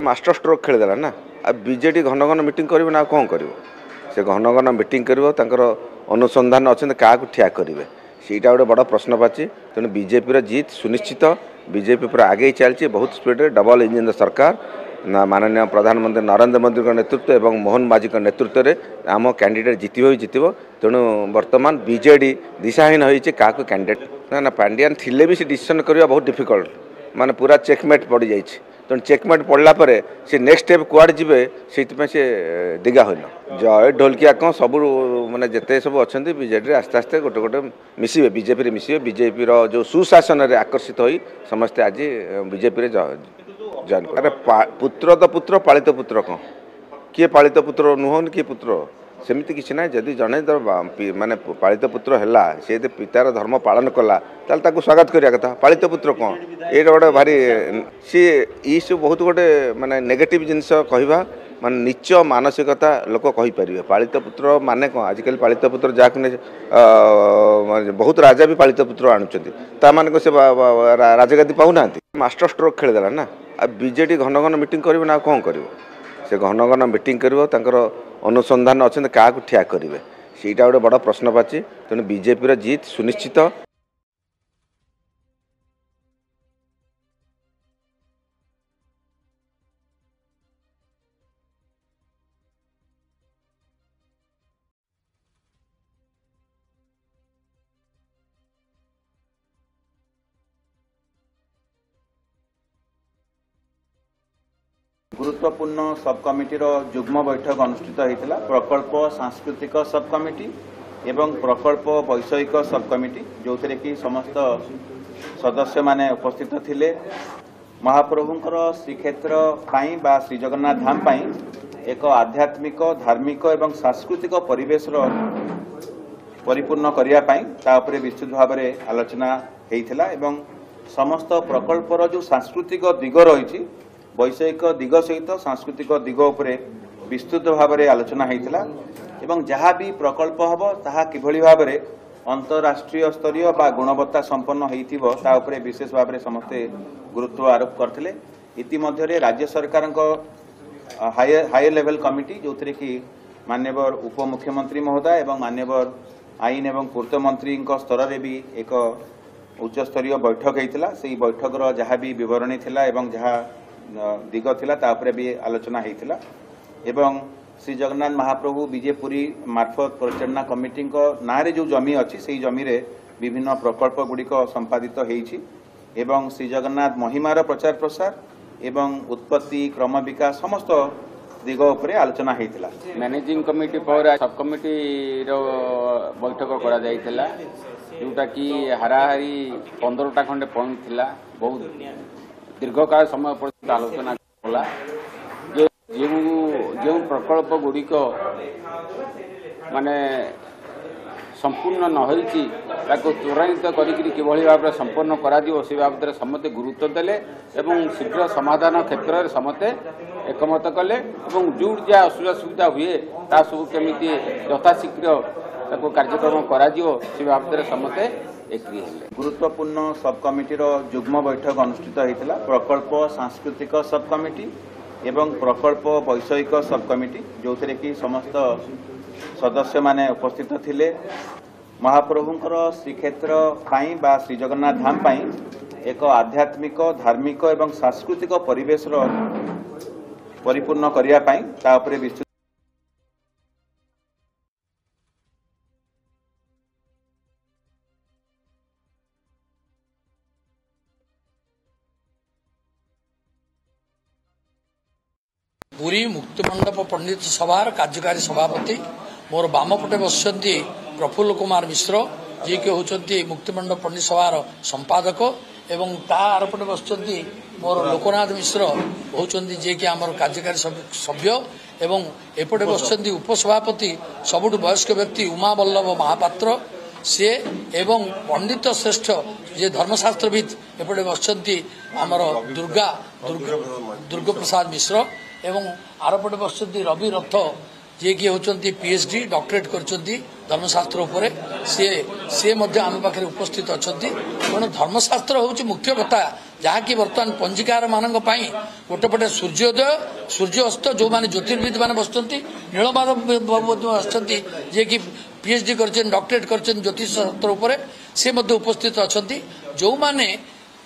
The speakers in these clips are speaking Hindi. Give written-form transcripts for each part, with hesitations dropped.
मास्टर स्ट्रोक खेलीदेला ना। बीजेडी घन घन मीटिंग कर ना कौन कर से घन घन मीटिंग कर अनुसंधान अच्छा क्या ठिया करेंगे सीटा गोटे बड़ प्रश्न पाची। तेणु बीजेपी जीत सुनिश्चित। बीजेपी पूरा आगे चलती बहुत स्पीड डबल इंजिन सरकार माननीय प्रधानमंत्री नरेंद्र मोदी का नेतृत्व और मोहन माझी का नेतृत्व में आम कैंडिडेट जीत। तेणु बर्तमान बीजेडी दिशाहीन होती क्या कैंडिडेट ना पांडियान थिले भी से डिसीजन करवा बहुत डिफिकल्ट माने पूरा चेकमेट पड़ जाए। तेणु चेकमेट पड़ला से नेक्स्ट स्टेप कुआड़े जीवे से दिगा होन जय ढोलकिया कौन सब माने जिते सब अच्छा बीजेडी आस्ते आस्ते गोटे गोटे मिसिबे बीजेपी मिसिबे। बीजेपी जो सुशासन में आकर्षित हो समस्ते आज बीजेपी जॉइन कर। पुत्र तो पुत्र पालित पुत्र कौन किए पालित पुत्र नुहन किए पुत्र सेमती किसी ना। जदि जड़े माने पालित पुत्र है सी पितार धर्म पालन कला ताकू स्वागत करिया कथा। पालित पुत्र कौन ये गोटे भारी सी ये सब बहुत गोटे माने नेगेटिव जिनस कहवा माने नीच मानसिकता लोक कहीपर। पालित पुत्र माने कौन आजिकल पालित पुत्र जहाँ बहुत राजा भी पालित पुत्र आणुंट मान से राजगादी पाऊना मास्टर स्ट्रोक खेलीदेला ना। बीजेडी घन घन मीटिंग कर ना कौन कर से घन घन मीटिंग कर अनुसंधान अच्छा क्या ठिया करेंगे सीटा गोटे बड़ प्रश्न पाची। तेणु बीजेपी जीत सुनिश्चित। गुरुत्वपूर्ण सब कमिटी जुग्म बैठक अनुष्ठित होता। प्रकल्प सांस्कृतिक सब कमिटी एवं प्रकल्प वैषयिक सब कमिटी जो थे कि समस्त सदस्य माने उपस्थित थिले। महाप्रभुंकर श्रीक्षेत्र पाई बा श्री जगन्नाथ धाम पाई एक आध्यात्मिक धार्मिक एवं सांस्कृतिक परिवेश परिपूर्ण करने विस्तृत भाव में आलोचना होता एवं समस्त प्रकल्पर जो सांस्कृतिक दिग रही वैषयिक दिग सहित सांस्कृतिक दिग उपरे विस्तृत भाव में आलोचना होता एवं जहाँ भी प्रकल्प हम ताहा किभली भाव में अंतरराष्ट्रीय स्तरीय बा गुणवत्ता संपन्न होता विशेष भाव में समस्ते गुरुत्व आरोप करते। इतिमध्य राज्य सरकार हायर लेवल कमिटी जो थे कि माननीय उप मुख्यमंत्री महोदय एवं माननीय आईन एवं पूर्त मंत्री स्तर में भी एक उच्च स्तरीय बैठक होता। से बैठक जहाँ भी विवरणी थिला एवं जहाँ दिग थिला तापरे भी आलोचना होता एवं श्री जगन्नाथ महाप्रभु विजेपुरी मार्फत परिचालना कमिटी ना रे जो जमी अच्छी से जमी रे विभिन्न प्रकल्प गुड़िक संपादित होती एवं श्री जगन्नाथ महिमार प्रचार प्रसार एवं उत्पत्ति क्रम विकास समस्त दिग उपरे आलोचना होता। मैनेजिंग कमिटी पर सब कमिटी बैठक करा जायतिला जोटा कि हाराहारी 15टा खंडे पॉइंट थिला। बहुत दीर्घकाल समय पर्यंत आलोचना कला जो प्रकल्प गुड़िक माने संपूर्ण न होईची ताको त्वरान्वित करिकरी किभली भाव संपन्न करा दियो से बाबद समते गुरुत्व देले एवं शीघ्र समाधान क्षेत्र में समते एकमत कले एवं जो जहाँ असुविधा सुविधा हुए ता सब केमिति यथाशीघ्र ताको कार्यक्रम करा दियो से बाबद समते गुरुत्वपूर्ण सब कमिटी जुग्म बैठक अनुष्ठित होता। प्रकल्प सांस्कृतिक सब कमिटी एवं प्रकल्प वैषयिक सब कमिटी जो थे कि समस्त सदस्य माने उपस्थित थिले। महाप्रभुंकर श्रीक्षेत्र पाई बा श्री जगन्नाथ धाम पाई एक आध्यात्मिक धार्मिक एवं सांस्कृतिक परिवेश परिपूर्ण करने विस्तृत पुरी मुक्तिमंडप पंडित सभार कार्यकारी सभापति मोर बामपटे बसुंट प्रफुल्ल कुमार मिश्र जी के होती मुक्तिमंडप पंडित सभार संपादक एवं तारपटे बसुंट मोर लोकनाथ मिश्र होती जी कि आमर कार्यकारी सभ्य एवं एपटे बसुंट उपसभापति सबुठ वयस्क व्यक्ति उमा बल्लभ महापात्र सी एवं पंडित श्रेष्ठ जे धर्मशास्त्रविद एपटे बसुंट आमर दुर्गा प्रसाद मिश्र एवं आरपटे बसुंट रवि रथ जी कि होती पीएचडी डॉक्टरेट करछंती धर्मशास्त्र उपरे सी आम पाखे उपस्थित अच्छा तेणु धर्मशास्त्र हूँ मुख्य कथा जहाँकि बर्तमान पंजीकार मान गोटे पटे सूर्योदय सूर्य अस्त जो मैंने ज्योतिर्विद मैंने बसुँच नीलमाधव आसुँच जी कि पीएचडी कर डॉक्टरेट कर ज्योतिष शास्त्र उपर से उपस्थित अच्छा जो मैंने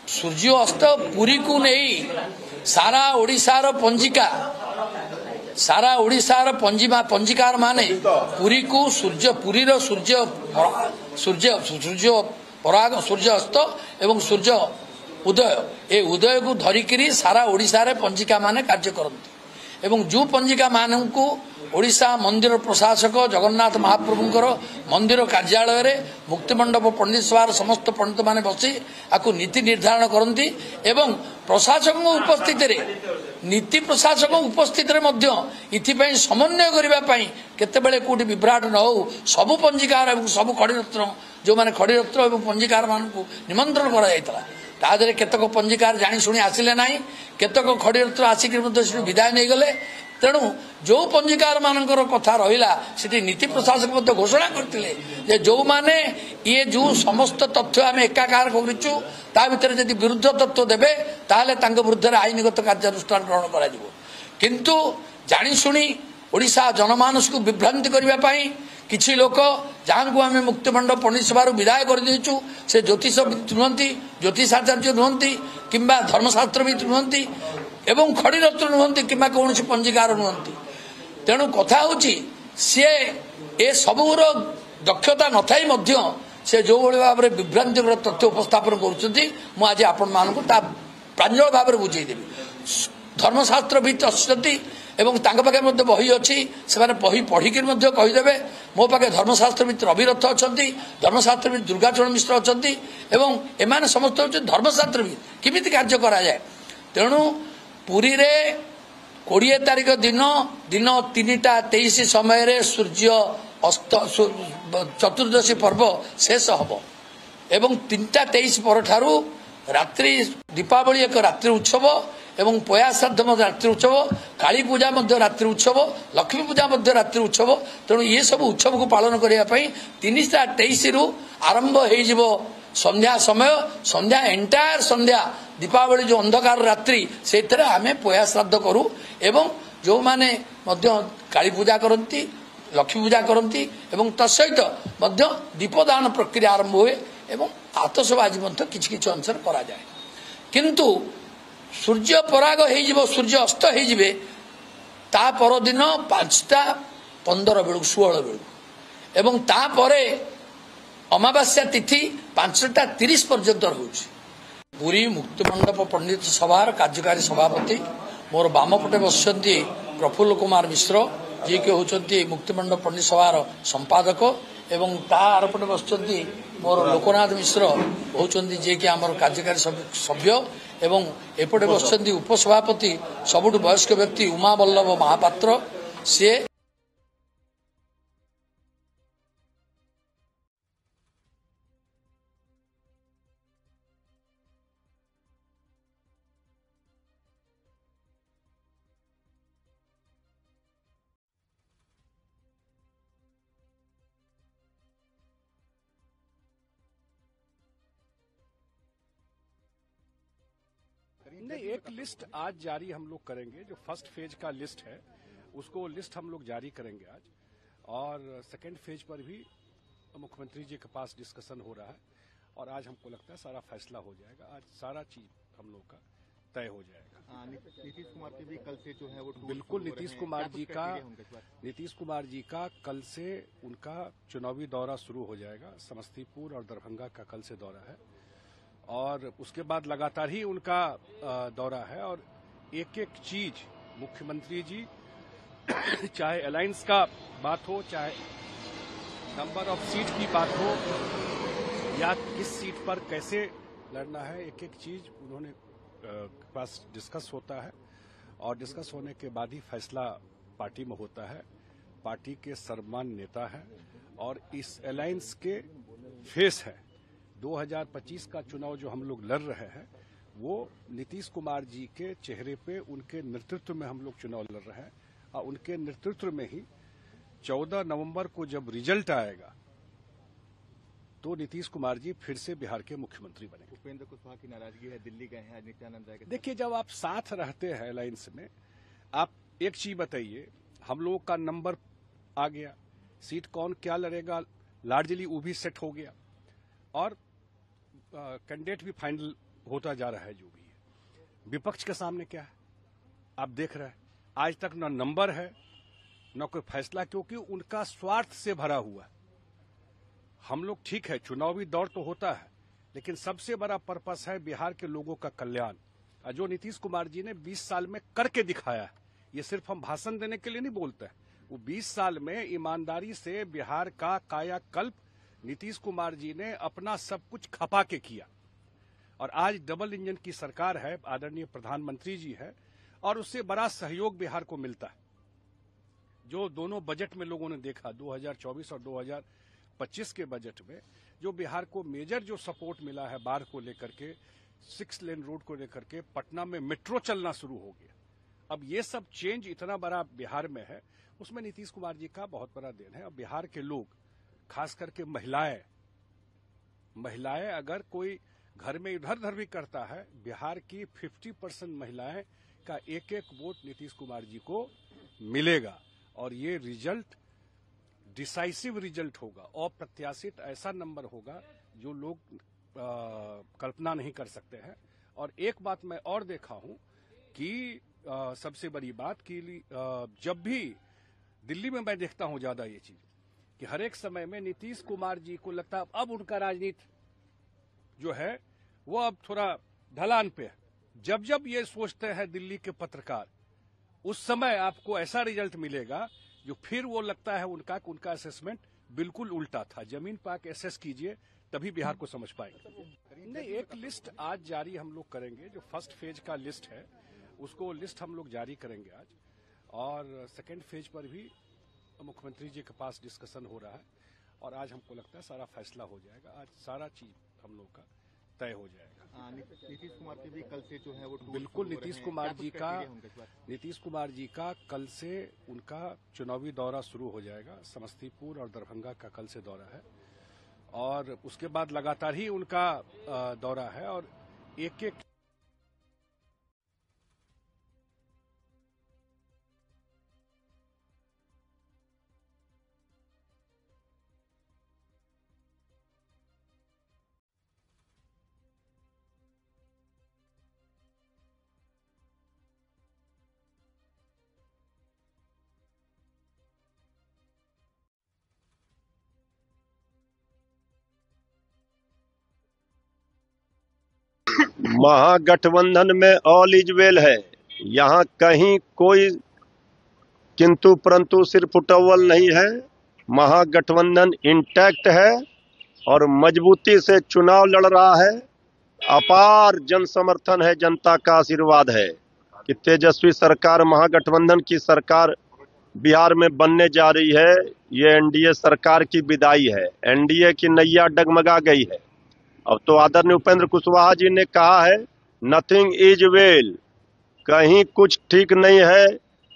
सूर्य अस्त पुरी को नहीं सारा ओडिशार पंजिका सारा ओडिशार पंजिकार माने पुरी को सूर्य पुरी सूर्य सूर्य सूर्य पराग सूर्य अस्त एवं सूर्य उदय ए उदय को धरिकी सारा ओडिशार पंजिका माने कार्य करती एवं जो पंजिका मान को ओडिशा मंदिर प्रशासक जगन्नाथ महाप्रभुंकर मंदिर कार्यालय रे मुक्तिमंडप पंडित सभार समस्त पंडित माने बसी आकु नीति निर्धारण करती एवं प्रशासक उपस्थित रे नीति प्रशासक उपस्थित रे मध्य इथिपई समन्वय करिबा पई केतेबेले कोठी विभ्राट न हो सबु पंजिकार एवं सबु खड़ीरत्न जो माने खड़ीरत्न एवं पंजिकार मानकु निमंत्रण करा जायतला तादरे केतक पंजिकार जानी सुनी आसिले नाही केतक खड़ीरत्न आसिक मध्य विदाय नहीं गले तेणु जो पंजीकार मानकर कथा रहा से नीति प्रशासक मध्य घोषणा करते जो माने ये जो समस्त तथ्य आम एकाकार करूँ ता भीतर यदि विरुद्ध तथ्य देवे ताहले विरुद्ध आईनगत कार्यानुष्ठान ग्रहण करा किंतु जाशुणी ओडिशा जनमानस को विभ्रांति करने किसी लोक जहाँ को आम मुक्तिमंडप पंडित सभा विदाय कर देचु से ज्योतिषविद नुहति ज्योतिषाचार्य नुहति किंबा धर्मशास्त्रविद नुहति एवं खड़ीरत्न नुहति कि कौन पंजीकार नुहति तेणु कथा होची सी ए सबूर दक्षता नथाई मध्य से जो भाव में विभ्रांतिकर तथ्य उपस्थापन कर आज आपण मान प्रांजल भाव में बुझेदेवी धर्मशास्त्रविद अच्छी एवं पाखे बही अच्छी से बही पढ़िक कहीदेवे मो पाखे धर्मशास्त्रविद रविरथ अच्छा धर्मशास्त्रविद दुर्गाचरण मिश्र अच्छा एवं एमाने समस्त होते धर्मशास्त्रविद किमिति कार्य करा जाए तेणु पुरी रे 20 तारिख दिन 3:23 समय सूर्य अस्त चतुर्दशी पर्व शेष हम एवं 3:23 पर ठारू रात्रि दीपावली एक रात्रि उत्सव एवं पया श्राद्ध रात्रि उत्सव काली पूजा रात्रि उत्सव लक्ष्मी पूजा रात्रि उत्सव तेणु ये सब उत्सव को पालन करने 3:23 रु आरंभ हो संध्या समय संध्या एंटायर संध्या दीपावली जो अंधकार रात्रि से आम पया श्राद्ध करूँ एवं जो माने काली पूजा करती लक्ष्मी पूजा करती एवं तत्सहित दीपदान प्रक्रिया आरंभ हुए एवं आतशबाजी किसी अंश करा जाए किंतु सूर्य पराग हो सूर्य अस्त हो ता परदिन 5:15 बेलू 16 बेलू एवं तापरे अमावास्या तिथि 5:30 पर्यंत रोचे पुरी मुक्तिमंडप पंडित सभार कार्यकारी सभापति मोर बामपटे बसुँच प्रफुल्ल कुमार मिश्र जी के होती मुक्तिमंडप पंडित सभार संपादक एवं तारपटे बसुँच मोर लोकनाथ मिश्र होती जी कि आमर कार्यकारी सभ्य एवं एपटे बसुँच उपसभापति सबुठ वयस्क व्यक्ति उमा बल्लभ महापात्र सी नहीं, एक लिस्ट आज जारी हम लोग करेंगे। जो फर्स्ट फेज का लिस्ट है उसको लिस्ट हम लोग जारी करेंगे आज, और सेकेंड फेज पर भी मुख्यमंत्री जी के पास डिस्कशन हो रहा है और आज हमको लगता है सारा फैसला हो जाएगा। आज सारा चीज हम लोग का तय हो जाएगा। नीतीश कुमार की भी कल से जो है वो बिल्कुल नीतीश कुमार जी का कल से उनका चुनावी दौरा शुरू हो जाएगा। समस्तीपुर और दरभंगा का कल से दौरा है और उसके बाद लगातार ही उनका दौरा है और एक एक चीज मुख्यमंत्री जी चाहे अलायंस का बात हो, चाहे नंबर ऑफ सीट की बात हो, या किस सीट पर कैसे लड़ना है, एक एक चीज उन्होंने पास डिस्कस होता है और डिस्कस होने के बाद ही फैसला पार्टी में होता है। पार्टी के सर्वमान्य नेता है और इस अलायंस के फेस है। 2025 का चुनाव जो हम लोग लड़ रहे हैं वो नीतीश कुमार जी के चेहरे पे, उनके नेतृत्व में हम लोग चुनाव लड़ रहे हैं और उनके नेतृत्व में ही 14 नवंबर को जब रिजल्ट आएगा तो नीतीश कुमार जी फिर से बिहार के मुख्यमंत्री बनेंगे। उपेंद्र कुशवाहा की नाराजगी है, दिल्ली गए हैं, आज नित्यानंद राय के साथ। देखिए, जब आप साथ रहते हैं अलायंस में, आप एक चीज बताइए, हम लोगों का नंबर आ गया, सीट कौन क्या लड़ेगा लार्जली वो भी सेट हो गया, और कैंडिडेट भी फाइनल होता जा रहा है। जो भी है विपक्ष के सामने क्या है आप देख रहे हैं, आज तक न नंबर है न कोई फैसला, क्योंकि उनका स्वार्थ से भरा हुआ है। हम लोग ठीक है, चुनावी दौर तो होता है, लेकिन सबसे बड़ा पर्पस है बिहार के लोगों का कल्याण। जो नीतीश कुमार जी ने 20 साल में करके दिखाया है, ये सिर्फ हम भाषण देने के लिए नहीं बोलते हैं, वो 20 साल में ईमानदारी से बिहार का कायाकल्प नीतीश कुमार जी ने अपना सब कुछ खपा के किया। और आज डबल इंजन की सरकार है, आदरणीय प्रधानमंत्री जी है, और उससे बड़ा सहयोग बिहार को मिलता है। जो दोनों बजट में लोगों ने देखा, 2024 और 2025 के बजट में जो बिहार को मेजर जो सपोर्ट मिला है, बाढ़ को लेकर के, 6 लेन रोड को लेकर के, पटना में मेट्रो चलना शुरू हो गया। अब ये सब चेंज इतना बड़ा बिहार में है, उसमें नीतीश कुमार जी का बहुत बड़ा देन है। अब बिहार के लोग, खास करके महिलाएं अगर कोई घर में इधर उधर भी करता है, बिहार की 50% महिलाएं का एक एक वोट नीतीश कुमार जी को मिलेगा, और ये रिजल्ट डिसाइसिव रिजल्ट होगा, अप्रत्याशित ऐसा नंबर होगा जो लोग कल्पना नहीं कर सकते हैं। और एक बात मैं और देखा हूं कि सबसे बड़ी बात कि जब भी दिल्ली में मैं देखता हूं ज्यादा ये चीज, कि हर एक समय में नीतीश कुमार जी को लगता है अब उनका राजनीति जो है वो अब थोड़ा ढलान पे है। जब जब ये सोचते हैं दिल्ली के पत्रकार, उस समय आपको ऐसा रिजल्ट मिलेगा जो फिर वो लगता है उनका असेसमेंट बिल्कुल उल्टा था। जमीन पर आके एसेस कीजिए, तभी बिहार को समझ पाएंगे। नहीं, एक लिस्ट आज जारी हम लोग करेंगे, जो फर्स्ट फेज का लिस्ट है उसको लिस्ट हम लोग जारी करेंगे आज, और सेकेंड फेज पर भी मुख्यमंत्री जी के पास डिस्कशन हो रहा है, और आज हमको लगता है सारा फैसला हो जाएगा। आज सारा चीज हम लोग का तय हो जाएगा। नीतीश कुमार के भी कल से जो है वो बिल्कुल, नीतीश कुमार जी का कल से उनका चुनावी दौरा शुरू हो जाएगा। समस्तीपुर और दरभंगा का कल से दौरा है, और उसके बाद लगातार ही उनका दौरा है, और एक एक महागठबंधन में ऑल इज वेल है। यहाँ कहीं कोई किंतु परंतु सिर फुटअव्वल नहीं है। महागठबंधन इंटैक्ट है और मजबूती से चुनाव लड़ रहा है। अपार जन समर्थन है, जनता का आशीर्वाद है कि तेजस्वी सरकार, महागठबंधन की सरकार बिहार में बनने जा रही है। ये एनडीए सरकार की विदाई है, एनडीए की नैया डगमगा गई है। अब तो आदरणीय उपेंद्र कुशवाहा जी ने कहा है नथिंग इज वेल, कहीं कुछ ठीक नहीं है।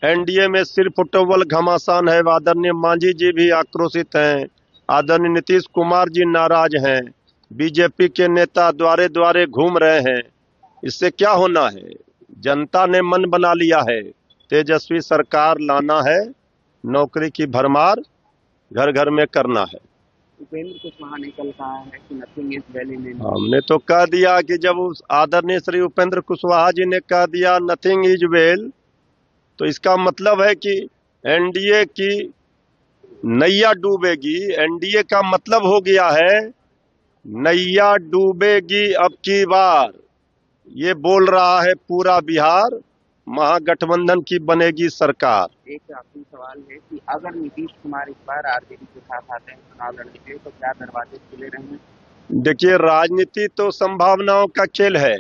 एनडीए में सिर्फ फुटअव्वल घमासान है। आदरणीय मांझी जी भी आक्रोशित हैं, आदरणीय नीतीश कुमार जी नाराज हैं, बीजेपी के नेता द्वारे द्वारे घूम रहे हैं। इससे क्या होना है? जनता ने मन बना लिया है, तेजस्वी सरकार लाना है, नौकरी की भरमार घर घर में करना है। उपेंद्र कुशवाहा ने कल कहा है कि nothing is well in India. हमने तो कह दिया कि जब उस आदरणीय श्री उपेंद्र कुशवाहा जी ने कह दिया नथिंग इज वेल, तो इसका मतलब है कि एनडीए की नैया डूबेगी। एनडीए का मतलब हो गया है नैया डूबेगी अब की बार। ये बोल रहा है पूरा बिहार। महागठबंधन की बनेगी सरकार। एक आखिरी सवाल है कि अगर नीतीश कुमार इस बार आरजेडी के साथ आते हैं चुनाव लड़ने के लिए, तो क्या दरवाजे खुले रहेंगे? देखिए, राजनीति तो संभावनाओं का खेल है,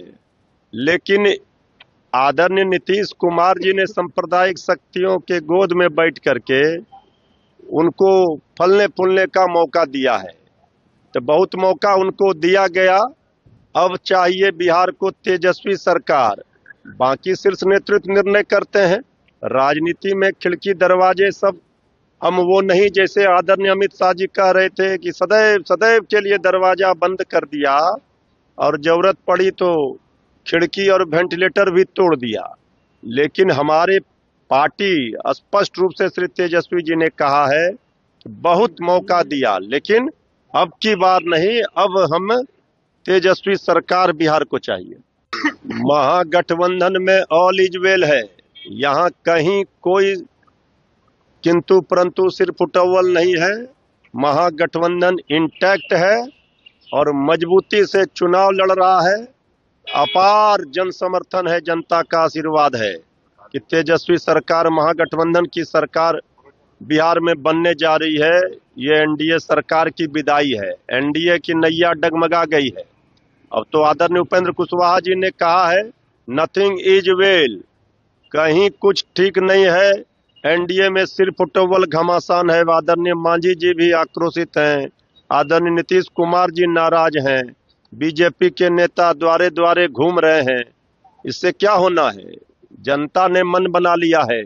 लेकिन आदरणीय नीतीश कुमार जी ने सांप्रदायिक शक्तियों के गोद में बैठ करके उनको फलने फूलने का मौका दिया है। तो बहुत मौका उनको दिया गया। अब चाहिए बिहार को तेजस्वी सरकार। बाकी शीर्ष नेतृत्व निर्णय करते हैं। राजनीति में खिड़की दरवाजे सब हम वो नहीं जैसे आदरणीय अमित शाह जी कह रहे थे कि सदैव सदैव के लिए दरवाजा बंद कर दिया और जरूरत पड़ी तो खिड़की और वेंटिलेटर भी तोड़ दिया। लेकिन हमारे पार्टी स्पष्ट रूप से श्री तेजस्वी जी ने कहा है कि बहुत मौका दिया, लेकिन अब की बार नहीं, अब हम तेजस्वी सरकार बिहार को चाहिए। महागठबंधन में ऑल इज वेल है, यहाँ कहीं कोई किंतु परंतु सिर्फ फुटअव्वल नहीं है। महागठबंधन इंटैक्ट है और मजबूती से चुनाव लड़ रहा है। अपार जन समर्थन है, जनता का आशीर्वाद है कि तेजस्वी सरकार, महागठबंधन की सरकार बिहार में बनने जा रही है। ये एनडीए सरकार की विदाई है, एनडीए की नैया डगमगा गई है। अब तो आदरणीय उपेंद्र कुशवाहा जी ने कहा है नथिंग इज वेल, कहीं कुछ ठीक नहीं है, एनडीए में सिर्फ फुटअव्वल घमासान है। आदरणीय मांझी जी भी आक्रोशित हैं, आदरणीय नीतीश कुमार जी नाराज हैं, बीजेपी के नेता द्वारे द्वारे घूम रहे हैं। इससे क्या होना है? जनता ने मन बना लिया है,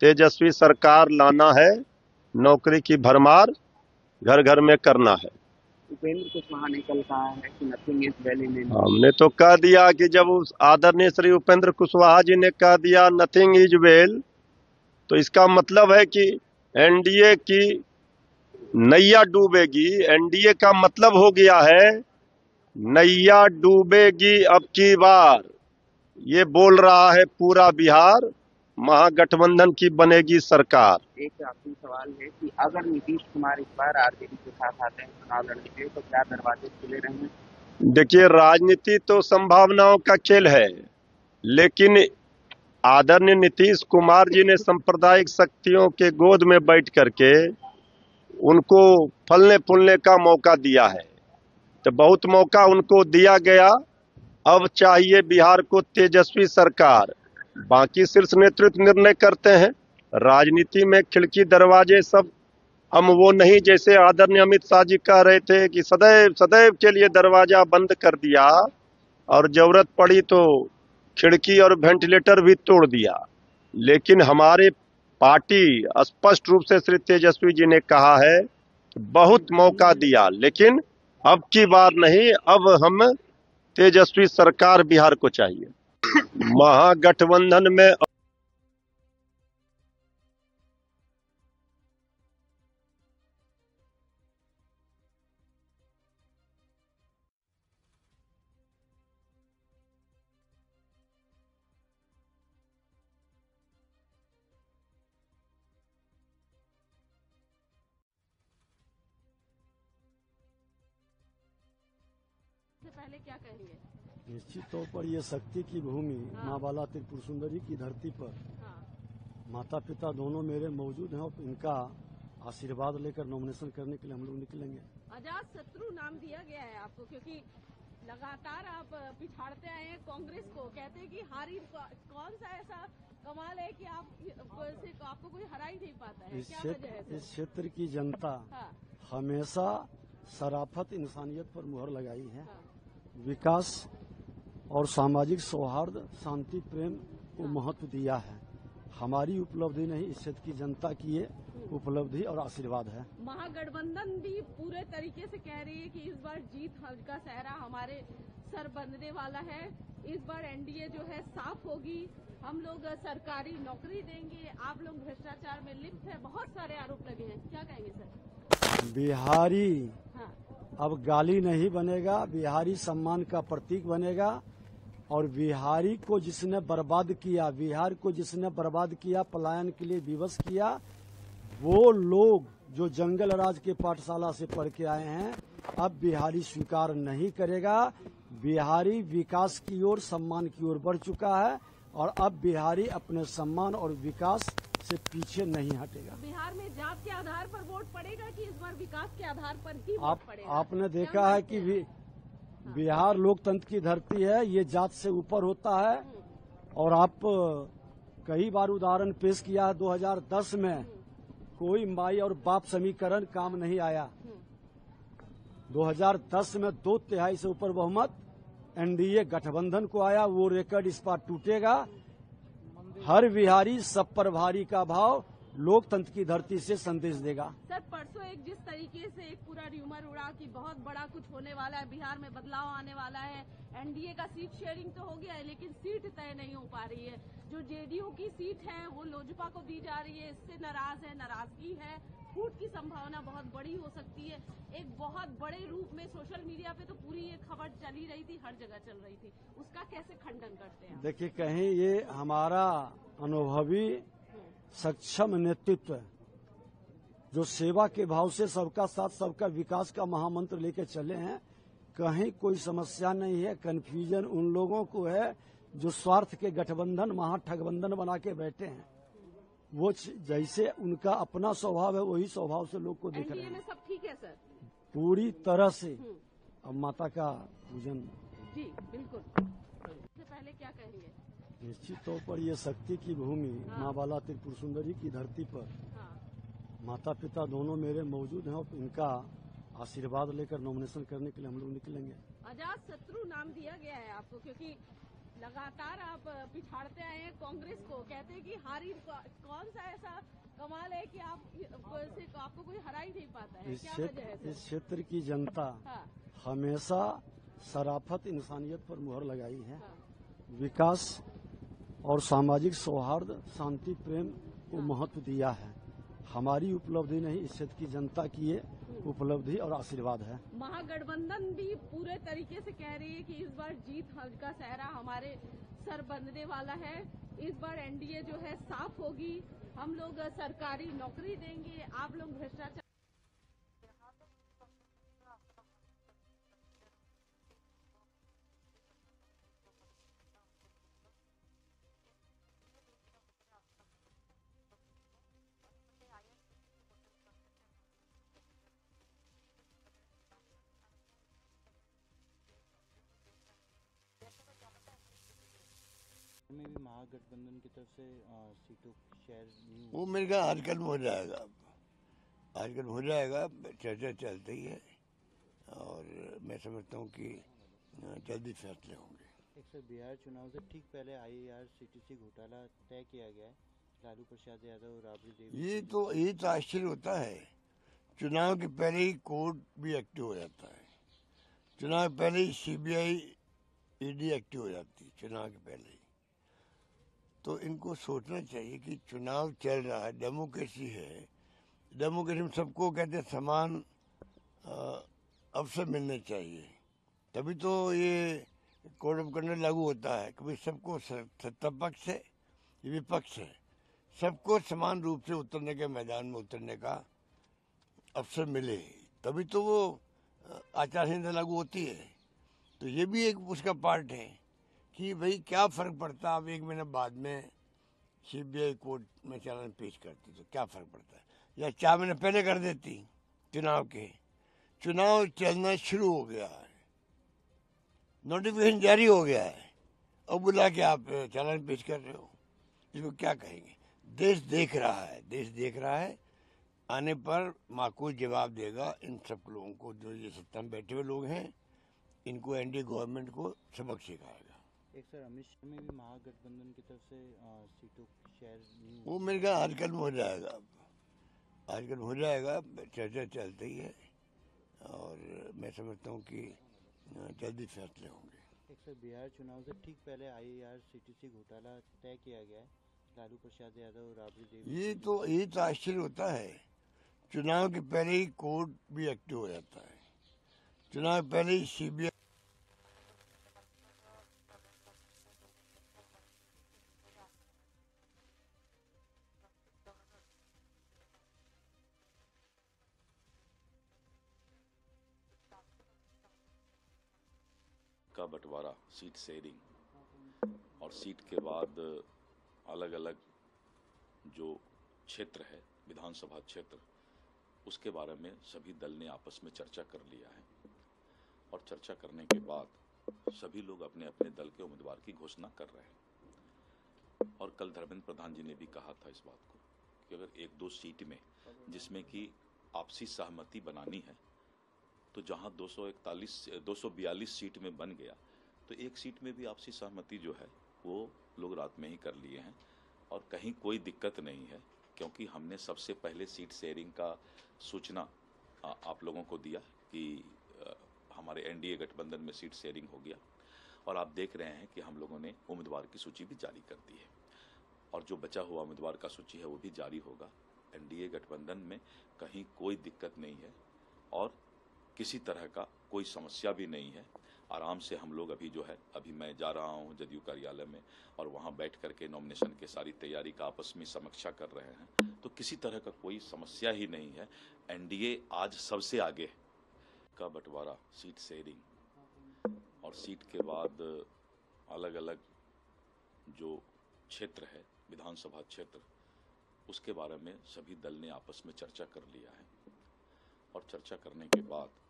तेजस्वी सरकार लाना है, नौकरी की भरमार घर घर में करना है। उपेंद्र कुशवाहा ने कल कहा है कि nothing is well in India. हमने तो कह दिया कि जब उस आदरणीय श्री उपेंद्र कुशवाहा जी ने कह दिया नथिंग इज वेल, तो इसका मतलब है कि एनडीए की नैया डूबेगी। एनडीए का मतलब हो गया है नैया डूबेगी अब की बार, ये बोल रहा है पूरा बिहार। महागठबंधन की बनेगी सरकार। एक आखिरी सवाल है कि अगर नीतीश कुमार इस बार आरजेडी के साथ आते हैं चुनाव लड़ने के लिए, तो क्या दरवाजे खुले रहेंगे? देखिए, राजनीति तो संभावनाओं का खेल है, लेकिन आदरणीय नीतीश कुमार जी ने सांप्रदायिक शक्तियों के गोद में बैठ करके उनको फलने फूलने का मौका दिया है, तो बहुत मौका उनको दिया गया। अब चाहिए बिहार को तेजस्वी सरकार। बाकी शीर्ष नेतृत्व निर्णय करते हैं। राजनीति में खिड़की दरवाजे सब हम वो नहीं जैसे आदरणीय अमित शाह जी कह रहे थे कि सदैव सदैव के लिए दरवाजा बंद कर दिया और जरूरत पड़ी तो खिड़की और वेंटिलेटर भी तोड़ दिया। लेकिन हमारे पार्टी स्पष्ट रूप से श्री तेजस्वी जी ने कहा है बहुत मौका दिया, लेकिन अब की बार नहीं, अब हम तेजस्वी सरकार बिहार को चाहिए। महागठबंधन में पहले क्या कहेंगे? निश्चित तौर पर यह शक्ति की भूमि माँ बाला त्रिपुर सुंदरी की धरती पर माता पिता दोनों मेरे मौजूद हैं और इनका आशीर्वाद लेकर नॉमिनेशन करने के लिए हम लोग निकलेंगे। अजात शत्रु नाम दिया गया है आपको, क्योंकि लगातार आप पिछाड़ते आए हैं कांग्रेस को, कहते हैं कि हारी कौन सा ऐसा कमाल है कि आपको कोई हरा ही नहीं पाता है, क्या वजह है? इस क्षेत्र की जनता हमेशा शराफत इंसानियत पर मुहर लगाई है। विकास और सामाजिक सौहार्द, शांति, प्रेम को महत्व दिया है। हमारी उपलब्धि नहीं, इस क्षेत्र की जनता की ये उपलब्धि और आशीर्वाद है। महागठबंधन भी पूरे तरीके से कह रही है कि इस बार जीत का सहरा हमारे सर बनने वाला है। इस बार एनडीए जो है साफ होगी, हम लोग सरकारी नौकरी देंगे, आप लोग भ्रष्टाचार में लिप्त है, बहुत सारे आरोप लगे हैं, क्या कहेंगे सर? बिहारी अब गाली नहीं बनेगा, बिहारी सम्मान का प्रतीक बनेगा। और बिहारी को जिसने बर्बाद किया, बिहार को जिसने बर्बाद किया, पलायन के लिए विवश किया, वो लोग जो जंगल राज के पाठशाला से पढ़ के आए हैं, अब बिहारी स्वीकार नहीं करेगा। बिहारी विकास की ओर, सम्मान की ओर बढ़ चुका है और अब बिहारी अपने सम्मान और विकास से पीछे नहीं हटेगा। बिहार में जात के आधार पर वोट पड़ेगा कि इस बार विकास के आधार पर ही वोट पड़ेगा? आपने देखा है कि बिहार लोकतंत्र की धरती है, ये जात से ऊपर होता है। और आप कई बार उदाहरण पेश किया है, 2010 में कोई माई और बाप समीकरण काम नहीं आया। 2010 में 2/3 से ऊपर बहुमत एनडीए गठबंधन को आया, वो रिकॉर्ड इस बार टूटेगा। हर बिहारी सब पर भारी का भाव लोकतंत्र की धरती से संदेश देगा। सर, परसों एक जिस तरीके से एक पूरा र्यूमर उड़ा कि बहुत बड़ा कुछ होने वाला है, बिहार में बदलाव आने वाला है, एनडीए का सीट शेयरिंग तो हो गया है लेकिन सीट तय नहीं हो पा रही है। जो जेडीयू की सीट है वो लोजपा को दी जा रही है, इससे नाराजगी है, फूट की संभावना बहुत बड़ी हो सकती है। एक बहुत बड़े रूप में सोशल मीडिया पे तो पूरी ये खबर चली रही थी, हर जगह चल रही थी, उसका कैसे खंडन करते हैं? देखिए, कहीं ये हमारा अनुभवी सक्षम नेतृत्व जो सेवा के भाव से सबका साथ सबका विकास का महामंत्र लेके चले हैं, कहीं कोई समस्या नहीं है। कन्फ्यूजन उन लोगों को है जो स्वार्थ के गठबंधन महाठगबंधन बना के बैठे हैं। वो जैसे उनका अपना स्वभाव है वही स्वभाव से लोग को देख रहे हैं। में सब ठीक है सर, पूरी तरह से। अब माता का पूजन जी बिल्कुल। सबसे पहले क्या कहेंगे? निश्चित तौर पर ये शक्ति की भूमि माँ बाला त्रिपुर सुंदरी की धरती पर माता पिता दोनों मेरे मौजूद हैं और इनका आशीर्वाद लेकर नॉमिनेशन करने के लिए हम लोग निकलेंगे। अजात शत्रु नाम दिया गया है आपको, क्योंकि लगातार आप पिछाड़ते आए हैं कांग्रेस को, कहते हैं कि हारी कौन सा ऐसा कमाल है कि आपको कोई हरा ही नहीं पाता है? क्या वजह है? इस क्षेत्र की जनता हमेशा शराफत इंसानियत पर मुहर लगाई है। विकास और सामाजिक सौहार्द शांति प्रेम को महत्व दिया है। हमारी उपलब्धि नहीं, इस क्षेत्र की जनता की ये उपलब्धि और आशीर्वाद है। महागठबंधन भी पूरे तरीके से कह रही है कि इस बार जीत का सहरा हमारे सर बंधने वाला है। इस बार एनडीए जो है साफ होगी, हम लोग सरकारी नौकरी देंगे, आप लोग भ्रष्टाचार। में भी महागठबंधन की तरफ से सीटों शेयर वो मेरे ख्याल आज कल हो जाएगा। आजकल हो जाएगा, चर्चा चलती है और मैं समझता हूँ कि जल्दी फैसले होंगे। एक सर, बिहार चुनाव से ठीक पहले IRCTC घोटाला तय किया गया है। लालू प्रसाद यादव और राबड़ी देवी, ये तो आश्चर्य होता है। चुनाव के पहले ही कोर्ट भी एक्टिव हो जाता है, चुनाव के पहले ही CBI ED एक्टिव हो जाती है, चुनाव के पहले ही। तो इनको सोचना चाहिए कि चुनाव चल रहा है, डेमोक्रेसी है, डेमोक्रेसी में सबको कहते हैं समान अवसर मिलने चाहिए, तभी तो ये कोड ऑफ कंडक्ट लागू होता है। कभी सबको सत्ता पक्ष है, विपक्ष है, सबको समान रूप से उतरने के मैदान में उतरने का अवसर मिले, तभी तो वो आचार संहिता लागू होती है। तो ये भी एक उसका पार्ट है कि भाई क्या फर्क पड़ता है, आप 1 महीने बाद में CBI कोर्ट में चालान पेश करती तो क्या फर्क पड़ता है, या 4 महीने पहले कर देती चुनाव के। चुनाव चलना शुरू हो गया है, नोटिफिकेशन जारी हो गया है, अब बुला के आप चालान पेश कर रहे हो, इसको क्या कहेंगे? देश देख रहा है, आने पर माकूल जवाब देगा इन सब लोगों को, जो ये सत्ता में बैठे हुए लोग हैं, इनको एनडीए गवर्नमेंट को सबक सिखाएगा। एक सर, अमित शाह में भी महागठबंधन की तरफ से सीटों शेयर वो मेरे ख्याल आजकल हो जाएगा, आजकल हो जाएगा, चर्चा चलती है और मैं समझता हूँ कि जल्दी फैसले होंगे। एक सर, बिहार चुनाव से ठीक पहले IRCTC घोटाला तय किया गया है। लालू प्रसाद यादव और राबड़ी देवी, ये तो आश्चर्य होता है। चुनाव के पहले ही कोर्ट भी एक्टिव हो जाता है, चुनाव के पहले ही CBI का बंटवारा, सीट शेयरिंग और सीट के बाद अलग अलग जो क्षेत्र है, विधानसभा क्षेत्र, उसके बारे में सभी दल ने आपस में चर्चा कर लिया है और चर्चा करने के बाद सभी लोग अपने अपने दल के उम्मीदवार की घोषणा कर रहे हैं। और कल धर्मेंद्र प्रधान जी ने भी कहा था इस बात को कि अगर 1-2 सीट में जिसमें कि आपसी सहमति बनानी है, तो जहां 242 सीट में बन गया, तो एक सीट में भी आपसी सहमति जो है वो लोग रात में ही कर लिए हैं और कहीं कोई दिक्कत नहीं है। क्योंकि हमने सबसे पहले सीट शेयरिंग का सूचना आप लोगों को दिया कि हमारे एनडीए गठबंधन में सीट शेयरिंग हो गया, और आप देख रहे हैं कि हम लोगों ने उम्मीदवार की सूची भी जारी कर दी है, और जो बचा हुआ उम्मीदवार का सूची है वो भी जारी होगा। एनडीए गठबंधन में कहीं कोई दिक्कत नहीं है और किसी तरह का कोई समस्या भी नहीं है। आराम से हम लोग अभी मैं जा रहा हूं जदयू कार्यालय में, और वहां बैठ करके नॉमिनेशन की सारी तैयारी का आपस में समीक्षा कर रहे हैं, तो किसी तरह का कोई समस्या ही नहीं है। एनडीए आज सबसे आगे का बंटवारा, सीट शेयरिंग और सीट के बाद अलग अलग जो क्षेत्र है, विधानसभा क्षेत्र, उसके बारे में सभी दल ने आपस में चर्चा कर लिया है, और चर्चा करने के बाद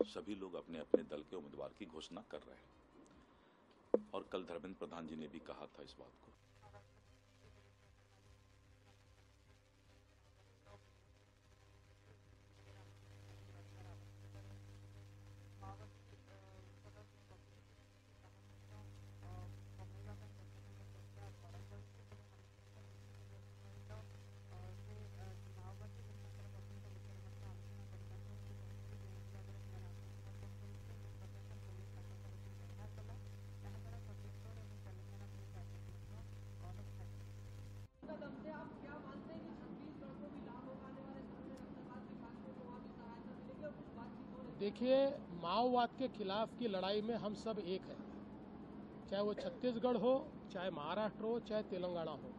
सभी लोग अपने अपने दल के उम्मीदवार की घोषणा कर रहे हैं। और कल धर्मेंद्र प्रधान जी ने भी कहा था इस बात को। देखिए, माओवाद के खिलाफ की लड़ाई में हम सब एक हैं, चाहे वो छत्तीसगढ़ हो, चाहे महाराष्ट्र हो, चाहे तेलंगाना हो।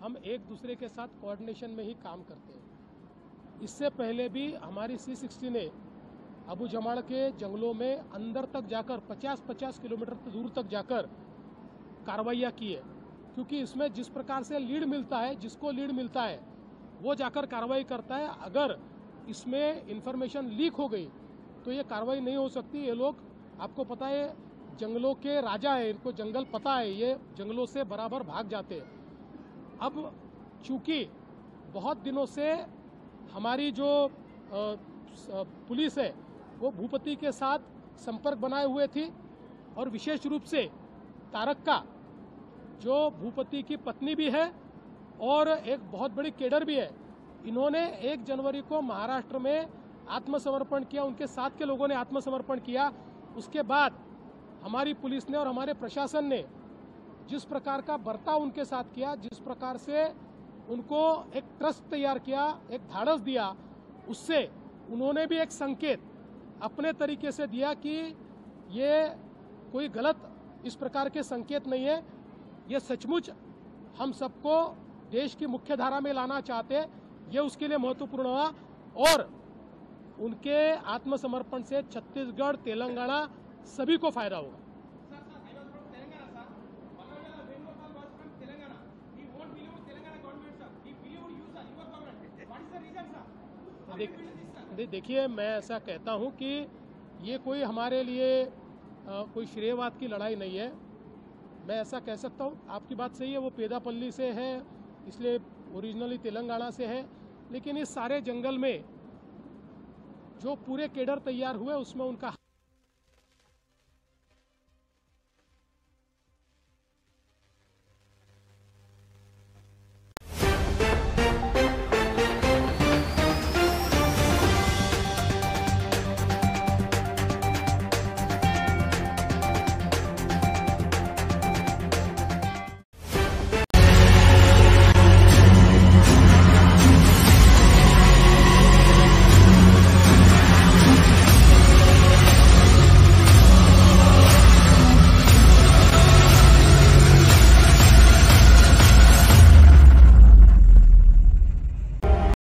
हम एक दूसरे के साथ कोऑर्डिनेशन में ही काम करते हैं। इससे पहले भी हमारी C-60 ने अबू जमाड़ के जंगलों में अंदर तक जाकर 50-50 किलोमीटर दूर तक जाकर कार्रवाइयाँ की है, क्योंकि इसमें जिस प्रकार से लीड मिलता है, जिसको लीड मिलता है वो जाकर कार्रवाई करता है। अगर इसमें इंफॉर्मेशन लीक हो गई तो ये कार्रवाई नहीं हो सकती। ये लोग, आपको पता है, जंगलों के राजा है, इनको जंगल पता है, ये जंगलों से बराबर भाग जाते हैं। अब चूंकि बहुत दिनों से हमारी जो पुलिस है वो भूपति के साथ संपर्क बनाए हुए थी, और विशेष रूप से तारक्का जो भूपति की पत्नी भी है और एक बहुत बड़ी केडर भी है, इन्होंने 1 जनवरी को महाराष्ट्र में आत्मसमर्पण किया, उनके साथ के लोगों ने आत्मसमर्पण किया। उसके बाद हमारी पुलिस ने और हमारे प्रशासन ने जिस प्रकार का बर्ताव उनके साथ किया, जिस प्रकार से उनको एक ट्रस्ट तैयार किया, एक धाड़स दिया, उससे उन्होंने भी एक संकेत अपने तरीके से दिया कि ये कोई गलत इस प्रकार के संकेत नहीं है, ये सचमुच हम सबको देश की मुख्य धारा में लाना चाहते हैं। ये उसके लिए महत्वपूर्ण हुआ, और उनके आत्मसमर्पण से छत्तीसगढ़, तेलंगाना सभी को फायदा होगा। देखिए, मैं ऐसा कहता हूं कि ये कोई हमारे लिए कोई श्रेयवाद की लड़ाई नहीं है। मैं ऐसा कह सकता हूं, आपकी बात सही है, वो पेदापल्ली से है, इसलिए ओरिजिनली तेलंगाना से है, लेकिन इस सारे जंगल में जो पूरे केडर तैयार हुए उसमें उनका